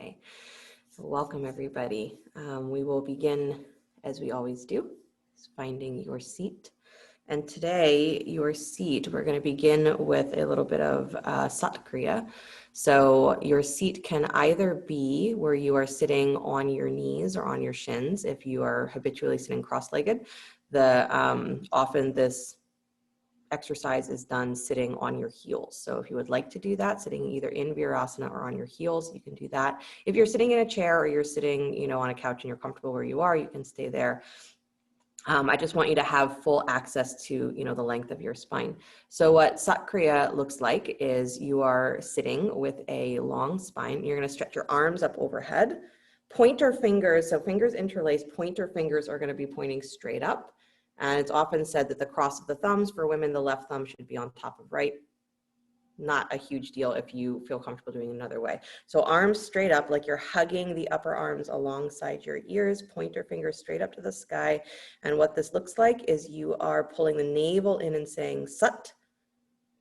Okay, so welcome everybody. We will begin as we always do, finding your seat. And today, your seat, we're going to begin with a little bit of Sat Kriya. So your seat can either be where you are sitting on your knees or on your shins. If you are habitually sitting cross-legged, often this exercise is done sitting on your heels. So if you would like to do that, sitting either in Virasana or on your heels, you can do that. If you're sitting in a chair or you're sitting, on a couch and you're comfortable where you are, you can stay there. I just want you to have full access to, the length of your spine. So what Sat Kriya looks like is you are sitting with a long spine. You're going to stretch your arms up overhead. Pointer fingers, so fingers interlaced, pointer fingers are going to be pointing straight up. And it's often said that the cross of the thumbs, for women, the left thumb should be on top of right. Not a huge deal if you feel comfortable doing another way. So arms straight up, like you're hugging the upper arms alongside your ears, pointer fingers straight up to the sky. And what this looks like is you are pulling the navel in and saying Sat,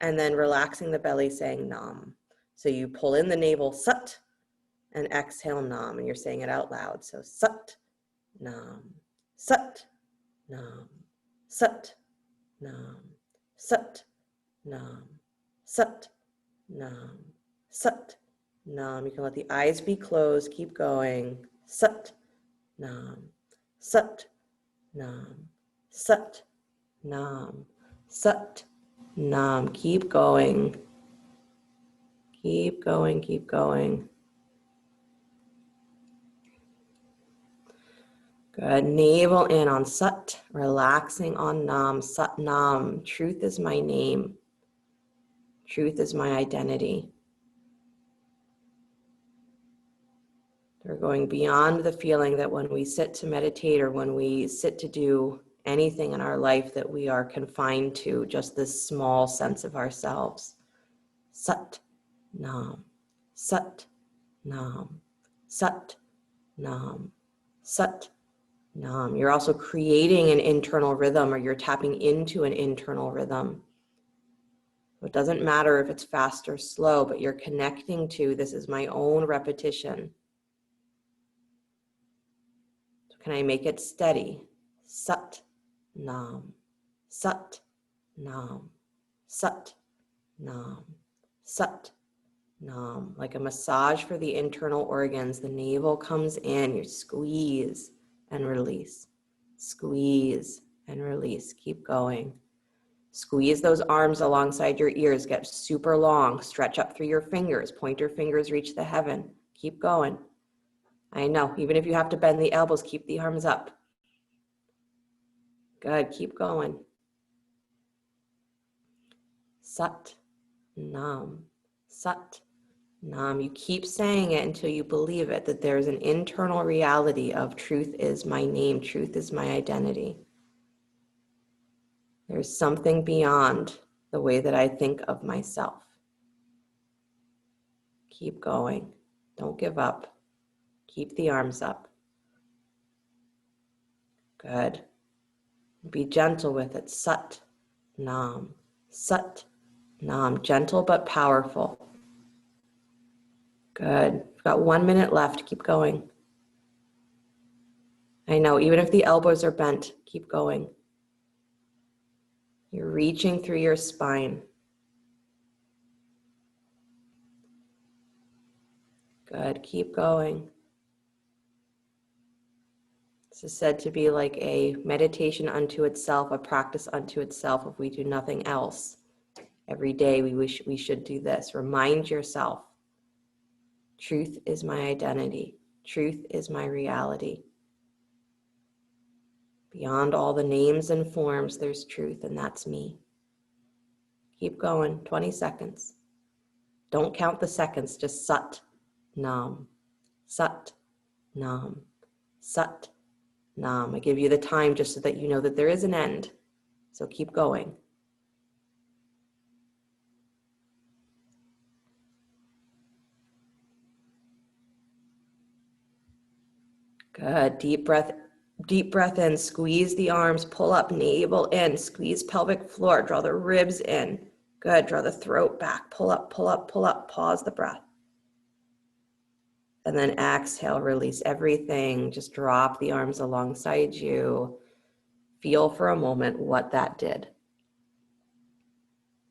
and then relaxing the belly saying Nam. So you pull in the navel Sat, and exhale Nam, and you're saying it out loud. So Sat, Nam, Sat, Nam, Sat, Nam, Sat, Nam, Sat, Nam, Sat, Nam. You can let the eyes be closed. Keep going. Sat, Nam, Sat, Nam, Sat, Nam, Sat, Nam. Keep going. Keep going, keep going. Good. Navel in on Sat, relaxing on Nam. Sat Nam. Truth is my name. Truth is my identity. We're going beyond the feeling that when we sit to meditate or when we sit to do anything in our life that we are confined to just this small sense of ourselves. Sat Nam. Sat Nam. Sat Nam. Sat Nam. You're also creating an internal rhythm, or you're tapping into an internal rhythm. It doesn't matter if it's fast or slow, but you're connecting to, this is my own repetition. So can I make it steady? Sat Nam. Sat Nam. Sat Nam. Sat Nam. Like a massage for the internal organs. The navel comes in, you squeeze and release. Squeeze and release. Keep going. Squeeze those arms alongside your ears. Get super long. Stretch up through your fingers. Pointer fingers reach the heaven. Keep going. I know, even if you have to bend the elbows, keep the arms up. Good, keep going. Sat Nam. Sat Nam. You keep saying it until you believe it, that there's an internal reality of truth is my name, truth is my identity. There's something beyond the way that I think of myself. Keep going. Don't give up. Keep the arms up. Good. Be gentle with it. Sat Nam. Sat Nam. Gentle but powerful. Good. We've got 1 minute left. Keep going. I know, even if the elbows are bent, keep going. You're reaching through your spine. Good. Keep going. This is said to be like a meditation unto itself, a practice unto itself. If we do nothing else, every day we should do this. Remind yourself, truth is my identity. Truth is my reality. Beyond all the names and forms, there's truth, and that's me. Keep going, 20 seconds. Don't count the seconds, just Sat Nam. Sat Nam. Sat Nam. I give you the time just so that you know that there is an end. So keep going. Good. Deep breath in. Squeeze the arms. Pull up. Navel in. Squeeze pelvic floor. Draw the ribs in. Good. Draw the throat back. Pull up, pull up, pull up. Pause the breath. And then exhale, release everything. Just drop the arms alongside you. Feel for a moment what that did,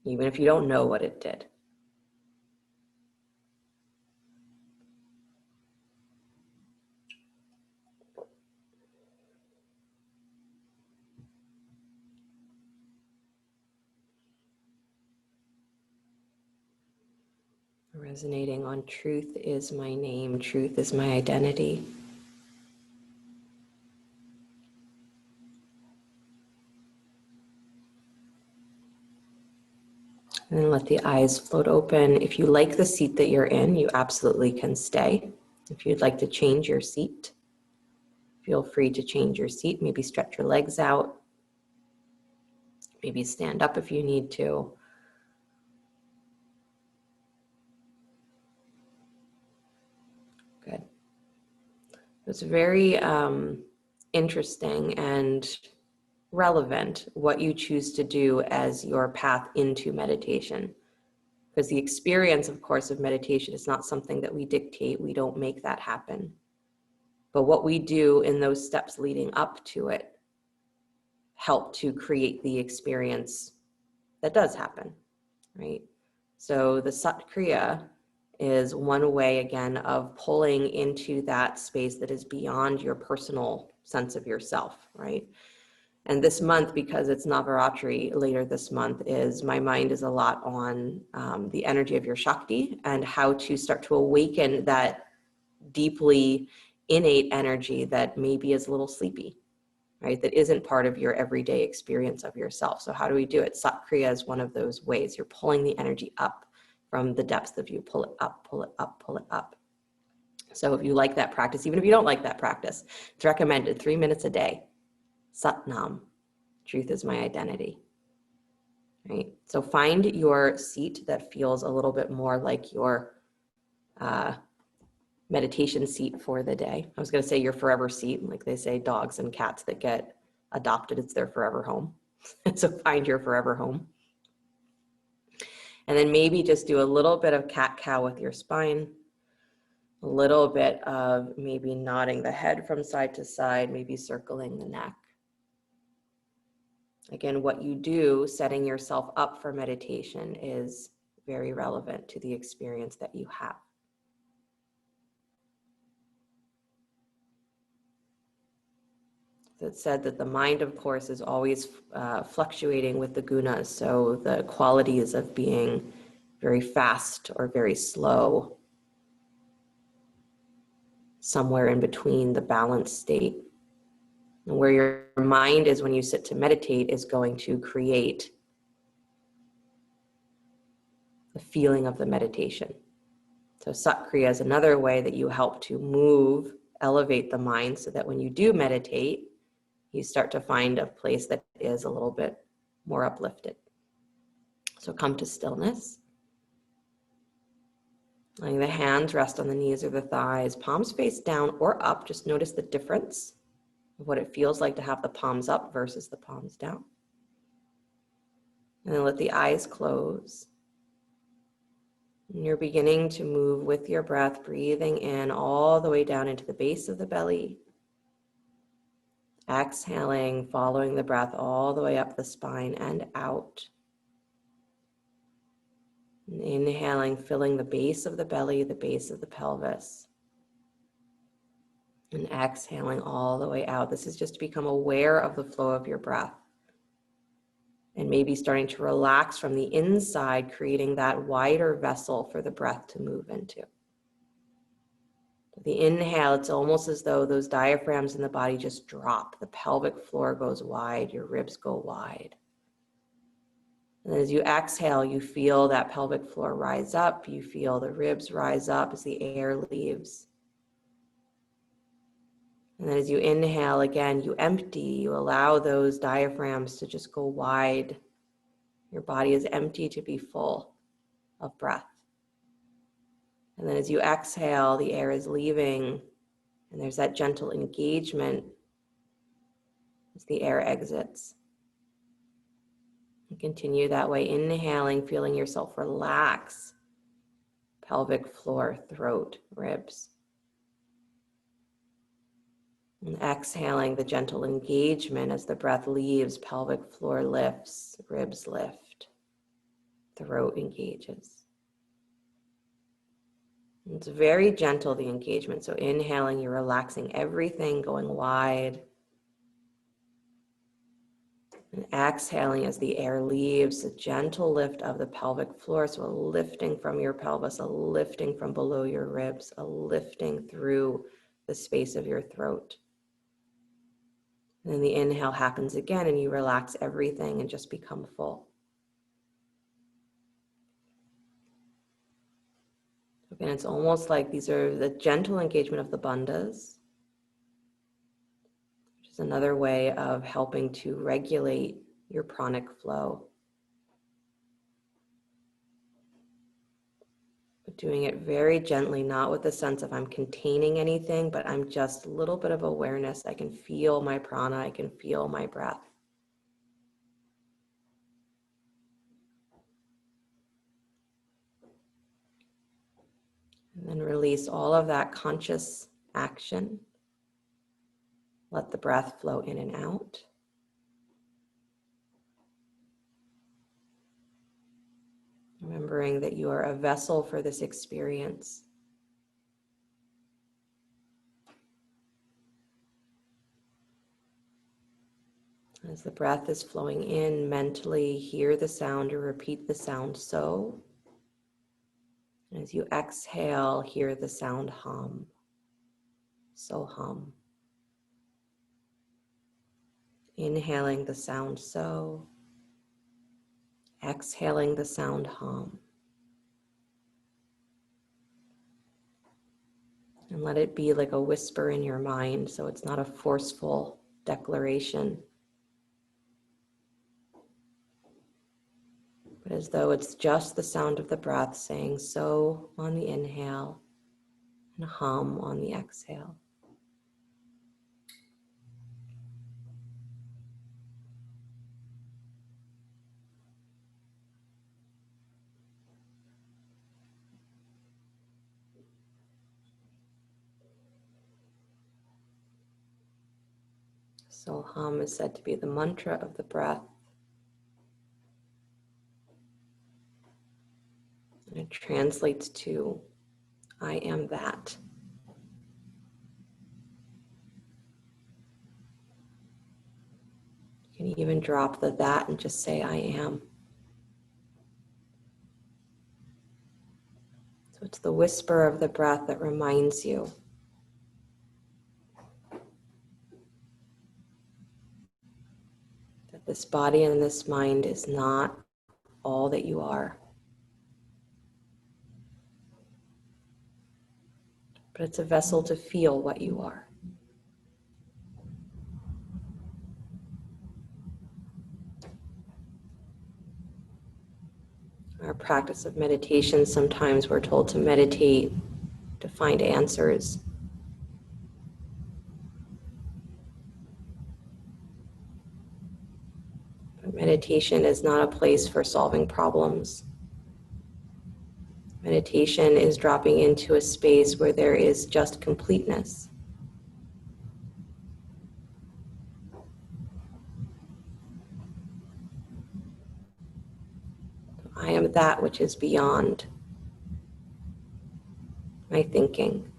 even if you don't know what it did. Resonating on truth is my name, truth is my identity. And then let the eyes float open. If you like the seat that you're in, you absolutely can stay. If you'd like to change your seat, feel free to change your seat. Maybe stretch your legs out. Maybe stand up if you need to. Good. It's very interesting and relevant what you choose to do as your path into meditation. Because the experience, of course, of meditation is not something that we dictate. We don't make that happen. But what we do in those steps leading up to it help to create the experience that does happen, right? So the Sat Kriya is one way, again, of pulling into that space that is beyond your personal sense of yourself, right? And this month, because it's Navaratri later this month, my mind is a lot on the energy of your Shakti and how to start to awaken that deeply innate energy that maybe is a little sleepy, right? That isn't part of your everyday experience of yourself. So how do we do it? Sat Kriya is one of those ways. You're pulling the energy up from the depths of you. Pull it up, pull it up, pull it up. So if you like that practice, even if you don't like that practice, it's recommended 3 minutes a day. Sat Nam. Truth is my identity. Right? So find your seat that feels a little bit more like your meditation seat for the day. I was going to say your forever seat, like they say dogs and cats that get adopted, it's their forever home. So find your forever home. And then maybe just do a little bit of cat-cow with your spine, a little bit of maybe nodding the head from side to side, maybe circling the neck. Again, what you do, setting yourself up for meditation, is very relevant to the experience that you have. It's said that the mind, of course, is always fluctuating with the gunas. So the qualities of being very fast or very slow, somewhere in between the balanced state. And where your mind is when you sit to meditate is going to create the feeling of the meditation. So Sat Kriya is another way that you help to move, elevate the mind so that when you do meditate, you start to find a place that is a little bit more uplifted. So come to stillness. Letting the hands rest on the knees or the thighs, palms face down or up. Just notice the difference of what it feels like to have the palms up versus the palms down. And then let the eyes close. And you're beginning to move with your breath, breathing in all the way down into the base of the belly. Exhaling, following the breath all the way up the spine and out. And inhaling, filling the base of the belly, the base of the pelvis. And exhaling all the way out. This is just to become aware of the flow of your breath. And maybe starting to relax from the inside, creating that wider vessel for the breath to move into. The inhale, it's almost as though those diaphragms in the body just drop. The pelvic floor goes wide, your ribs go wide. And as you exhale, you feel that pelvic floor rise up. You feel the ribs rise up as the air leaves. And then as you inhale again, you empty, you allow those diaphragms to just go wide. Your body is empty to be full of breath. And then as you exhale, the air is leaving, and there's that gentle engagement as the air exits. And continue that way, inhaling, feeling yourself relax. Pelvic floor, throat, ribs. And exhaling the gentle engagement as the breath leaves, pelvic floor lifts, ribs lift, throat engages. It's very gentle, the engagement. So inhaling, you're relaxing everything, going wide. And exhaling as the air leaves, a gentle lift of the pelvic floor. So a lifting from your pelvis, a lifting from below your ribs, a lifting through the space of your throat. And then the inhale happens again and you relax everything and just become full. Again, it's almost like these are the gentle engagement of the bandhas, which is another way of helping to regulate your pranic flow. But doing it very gently, not with the sense of I'm containing anything, but I'm just a little bit of awareness. I can feel my prana, I can feel my breath. And then release all of that conscious action. Let the breath flow in and out. Remembering that you are a vessel for this experience. As the breath is flowing in, mentally hear the sound or repeat the sound so. As you exhale, hear the sound hum. So hum. Inhaling the sound so. Exhaling the sound hum. And let it be like a whisper in your mind, so it's not a forceful declaration, but as though it's just the sound of the breath saying so on the inhale and hum on the exhale. So hum is said to be the mantra of the breath. And it translates to, I am that. You can even drop the that and just say, I am. So it's the whisper of the breath that reminds you that this body and this mind is not all that you are. But it's a vessel to feel what you are. Our practice of meditation, sometimes we're told to meditate to find answers. But meditation is not a place for solving problems. Meditation is dropping into a space where there is just completeness. I am that which is beyond my thinking.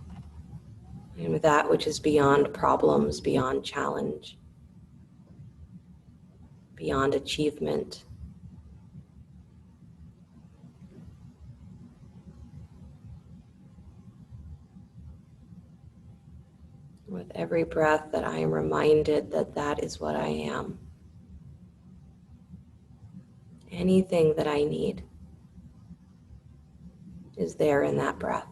I am that which is beyond problems, beyond challenge, beyond achievement. With every breath that I am reminded that that is what I am. Anything that I need is there in that breath.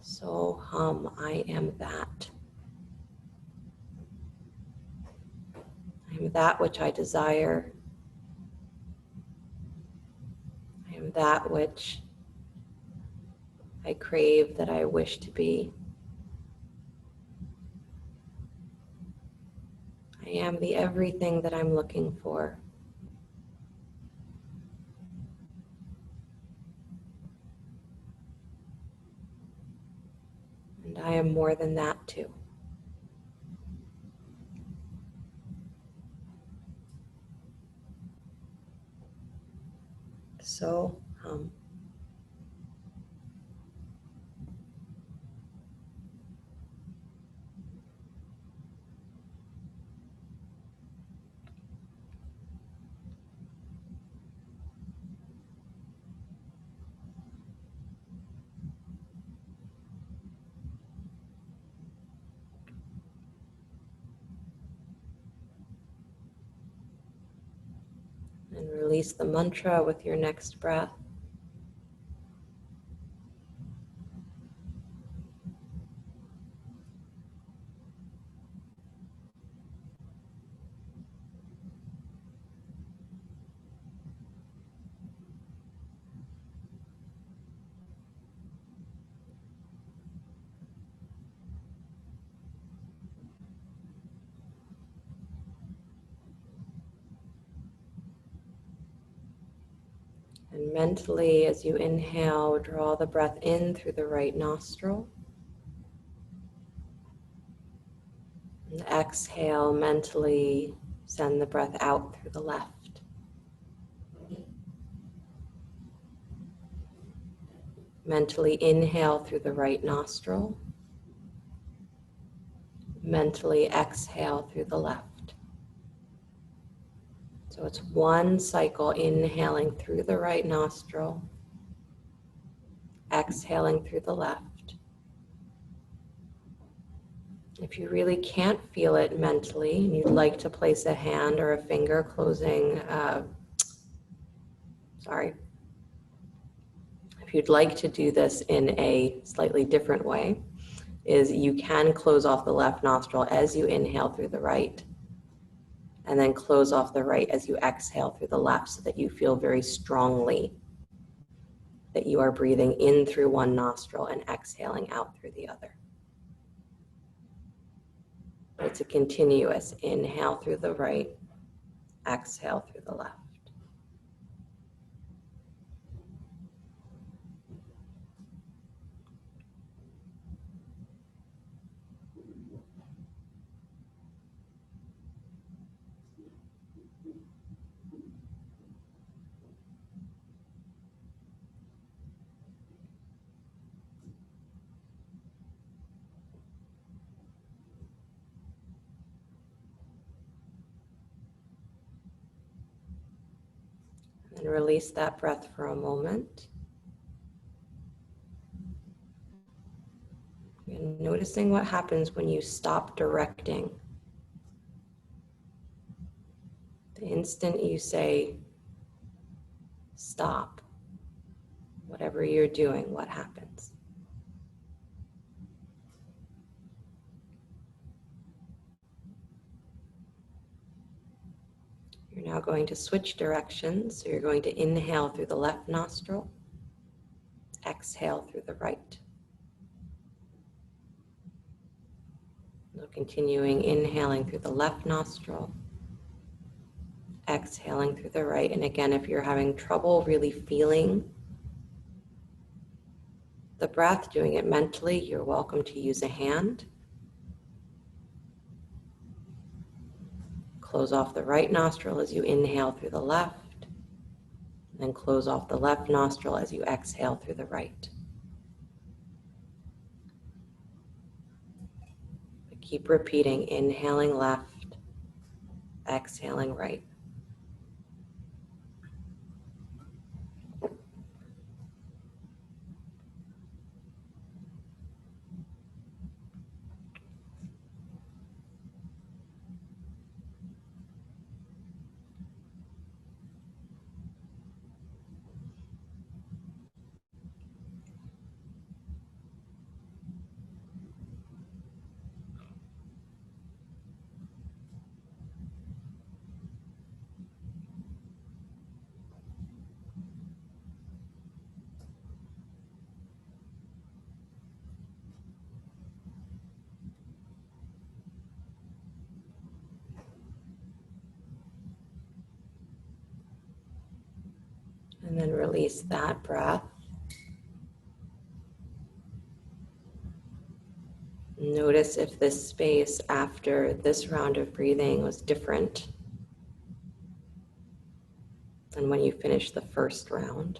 So hum, I am that. I am that which I desire. I am that which I crave, that I wish to be. I am the everything that I'm looking for. And I am more than that too. So hum. And release the mantra with your next breath. And mentally, as you inhale, draw the breath in through the right nostril. And exhale, mentally send the breath out through the left. Mentally inhale through the right nostril. Mentally exhale through the left. So it's one cycle, inhaling through the right nostril, exhaling through the left. If you really can't feel it mentally and you'd like to place a hand or a finger closing, if you'd like to do this in a slightly different way, is you can close off the left nostril as you inhale through the right, and then close off the right as you exhale through the left, so that you feel very strongly that you are breathing in through one nostril and exhaling out through the other. It's a continuous inhale through the right, exhale through the left. And release that breath for a moment. And noticing what happens when you stop directing. The instant you say, stop, whatever you're doing, what happens? You're now going to switch directions. So you're going to inhale through the left nostril, exhale through the right. So continuing inhaling through the left nostril, exhaling through the right. And again, if you're having trouble really feeling the breath, doing it mentally, you're welcome to use a hand. Close off the right nostril as you inhale through the left, then close off the left nostril as you exhale through the right. But keep repeating, inhaling left, exhaling right. And then release that breath. Notice if this space after this round of breathing was different than when you finished the first round.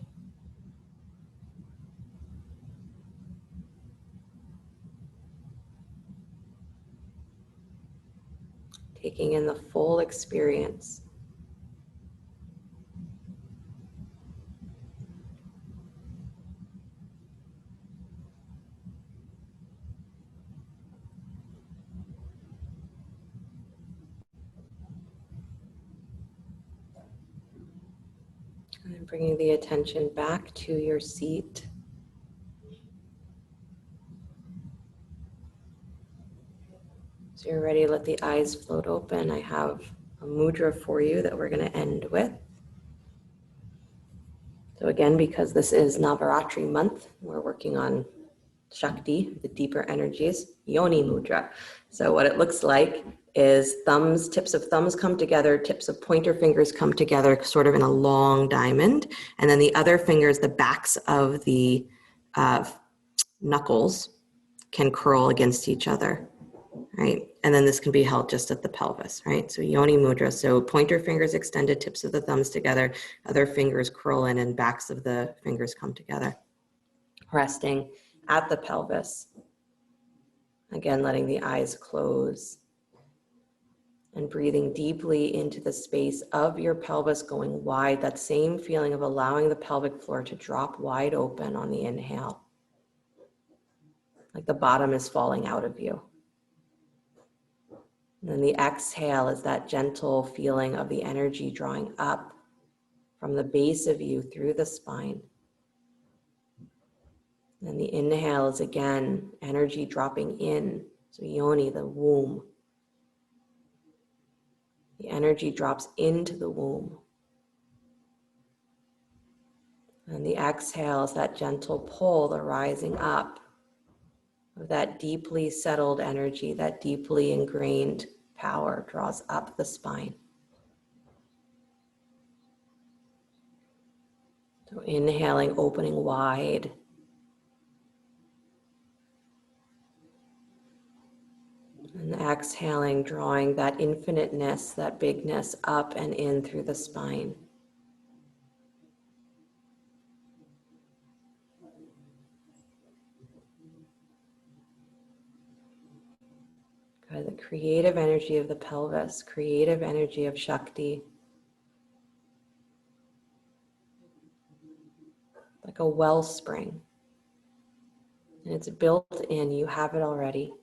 Taking in the full experience. And then bringing the attention back to your seat. So you're ready, let the eyes float open. I have a mudra for you that we're going to end with. So again, because this is Navaratri month, we're working on Shakti, the deeper energies, Yoni mudra. So what it looks like is tips of thumbs come together, tips of pointer fingers come together, sort of in a long diamond. And then the other fingers, the backs of the knuckles can curl against each other, right? And then this can be held just at the pelvis, right? So Yoni mudra, so pointer fingers extended, tips of the thumbs together, other fingers curl in and backs of the fingers come together. Resting at the pelvis. Again, letting the eyes close and breathing deeply into the space of your pelvis, going wide. That same feeling of allowing the pelvic floor to drop wide open on the inhale, like the bottom is falling out of you. And then the exhale is that gentle feeling of the energy drawing up from the base of you through the spine. And the inhale is again energy dropping in. So Yoni, the womb. The energy drops into the womb. And the exhale is that gentle pull, the rising up of that deeply settled energy, that deeply ingrained power draws up the spine. So inhaling, opening wide. And exhaling, drawing that infiniteness, that bigness up and in through the spine. Good. The creative energy of the pelvis, creative energy of Shakti. Like a wellspring. And it's built in, you have it already.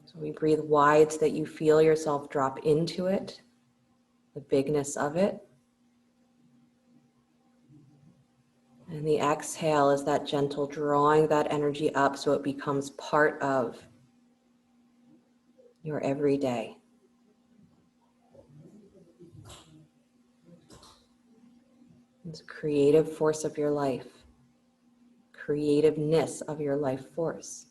So we breathe wide so that you feel yourself drop into it, the bigness of it. And the exhale is that gentle drawing that energy up so it becomes part of your everyday. It's a creative force of your life, creativeness of your life force.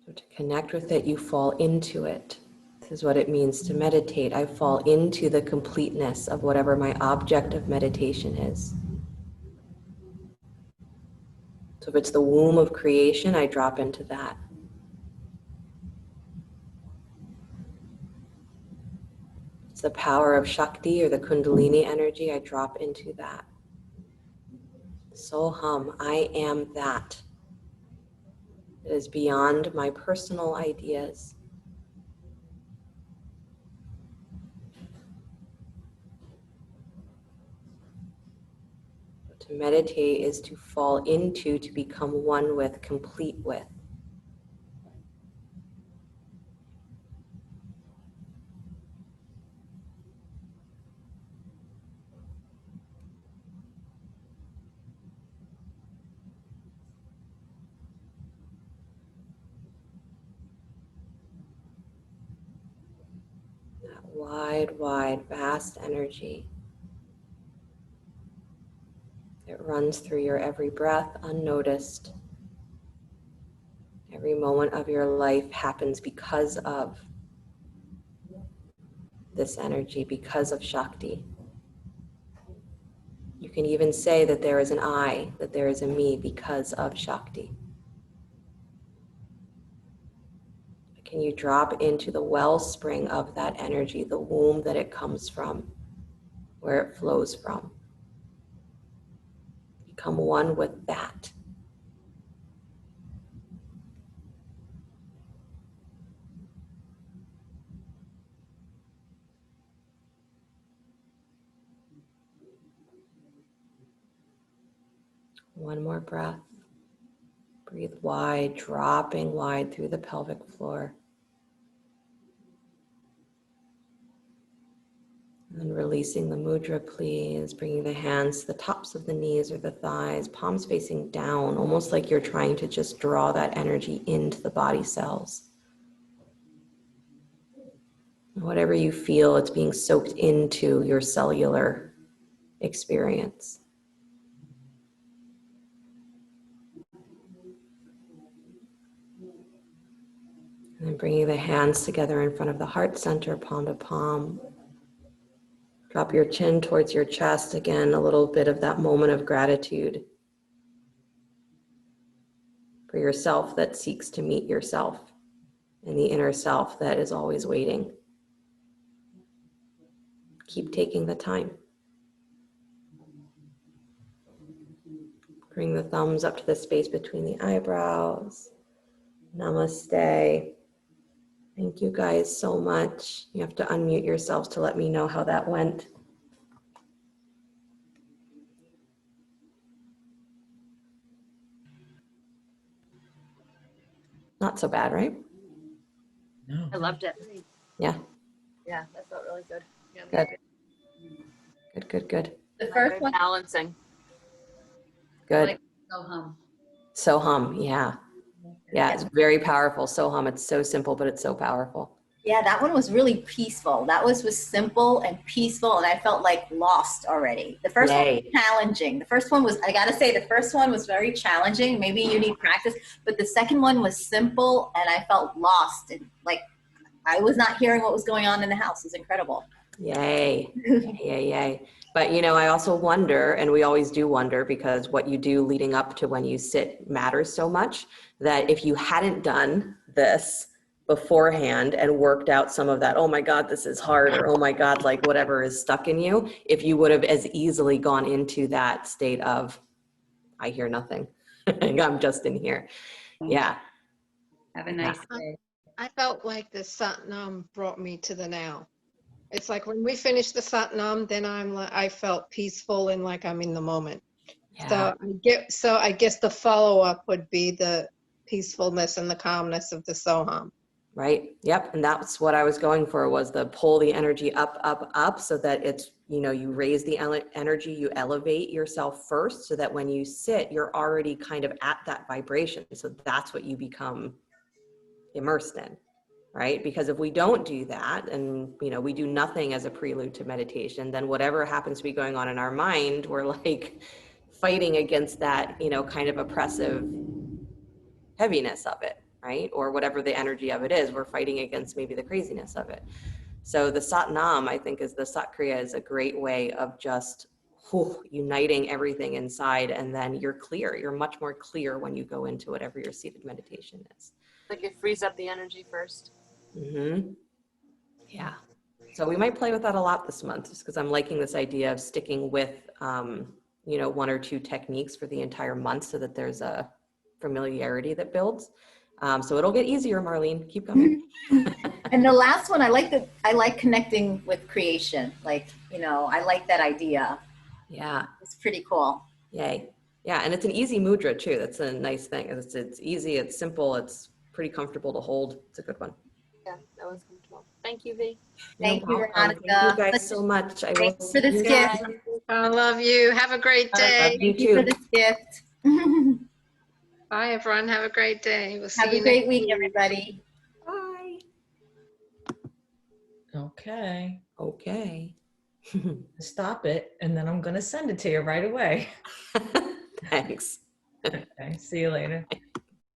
So to connect with it, you fall into it. This is what it means to meditate. I fall into the completeness of whatever my object of meditation is. So if it's the womb of creation, I drop into that. It's the power of Shakti or the Kundalini energy, I drop into that. Soham, I am that. It is beyond my personal ideas. To meditate is to fall into, to become one with, complete with. That wide, vast energy. It runs through your every breath unnoticed. Every moment of your life happens because of this energy, because of Shakti. You can even say that there is an I, that there is a me because of Shakti. Can you drop into the wellspring of that energy, the womb that it comes from, where it flows from? Become one with that. One more breath. Breathe wide, dropping wide through the pelvic floor. And releasing the mudra, please. Bringing the hands to the tops of the knees or the thighs, palms facing down, almost like you're trying to just draw that energy into the body cells. Whatever you feel, it's being soaked into your cellular experience. And then bringing the hands together in front of the heart center, palm to palm. Drop your chin towards your chest. Again, a little bit of that moment of gratitude for yourself that seeks to meet yourself and the inner self that is always waiting. Keep taking the time. Bring the thumbs up to the space between the eyebrows. Namaste. Thank you guys so much. You have to unmute yourselves to let me know how that went. Not so bad, right? No. I loved it. Yeah. Yeah, that felt really good. Yeah. Good. Good, good, good. The first one, Balancing. Good. like Soham. Soham, yeah. Yeah, it's very powerful. Soham, it's so simple, but it's so powerful. Yeah, that one was really peaceful. That was simple and peaceful, and I felt like lost already. The first one was challenging. The first one was, I gotta say, the first one was very challenging. Maybe you need practice, but the second one was simple, and I felt lost. And like, I was not hearing what was going on in the house. It was incredible. Yay. Yay, yay. But, you know, I also wonder, and we always do wonder, because what you do leading up to when you sit matters so much, that if you hadn't done this beforehand and worked out some of that, oh my God, this is hard, or oh my God, like whatever is stuck in you, if you would have as easily gone into that state of, I hear nothing, I'm just in here. Yeah. Have a nice day. I felt like the Satnam brought me to the now. It's like when we finish the Satnam, then I felt peaceful and like I'm in the moment. Yeah. So I guess the follow-up would be the peacefulness and the calmness of the Soham. Right. Yep. And that's what I was going for, was the pull the energy up, up, up, so that it's, you know, you raise the energy, you elevate yourself first, so that when you sit, you're already kind of at that vibration. So that's what you become immersed in, right? Because if we don't do that, and, you know, we do nothing as a prelude to meditation, then whatever happens to be going on in our mind, we're like fighting against that, you know, kind of oppressive heaviness of it. Right? Or whatever the energy of it is, we're fighting against maybe the craziness of it. So the Satnam, I think, is the Sat Kriya is a great way of just uniting everything inside, and then you're clear. You're much more clear when you go into whatever your seated meditation is. Like it frees up the energy first. Mm-hmm. Yeah. So we might play with that a lot this month, just because I'm liking this idea of sticking with, you know, one or two techniques for the entire month, so that there's a familiarity that builds. So it'll get easier, Marlene. Keep coming. And the last one, I like connecting with creation. Like, you know, I like that idea. Yeah. It's pretty cool. Yay. Yeah. And it's an easy mudra too. That's a nice thing. It's easy. It's simple. It's pretty comfortable to hold. It's a good one. Yeah, that was comfortable. Thank you, V. Thank you, Veronica. Veronica. Thank you guys so much. I will Thanks for this see you gift. guys. I love you. Have a great day. You Thank you for too. this gift. Bye, everyone. Have a great day. We'll see Have you a great next week, week. everybody. Bye. Okay. Okay. Stop it, and then I'm going to send it to you right away. Thanks. Okay. See you later.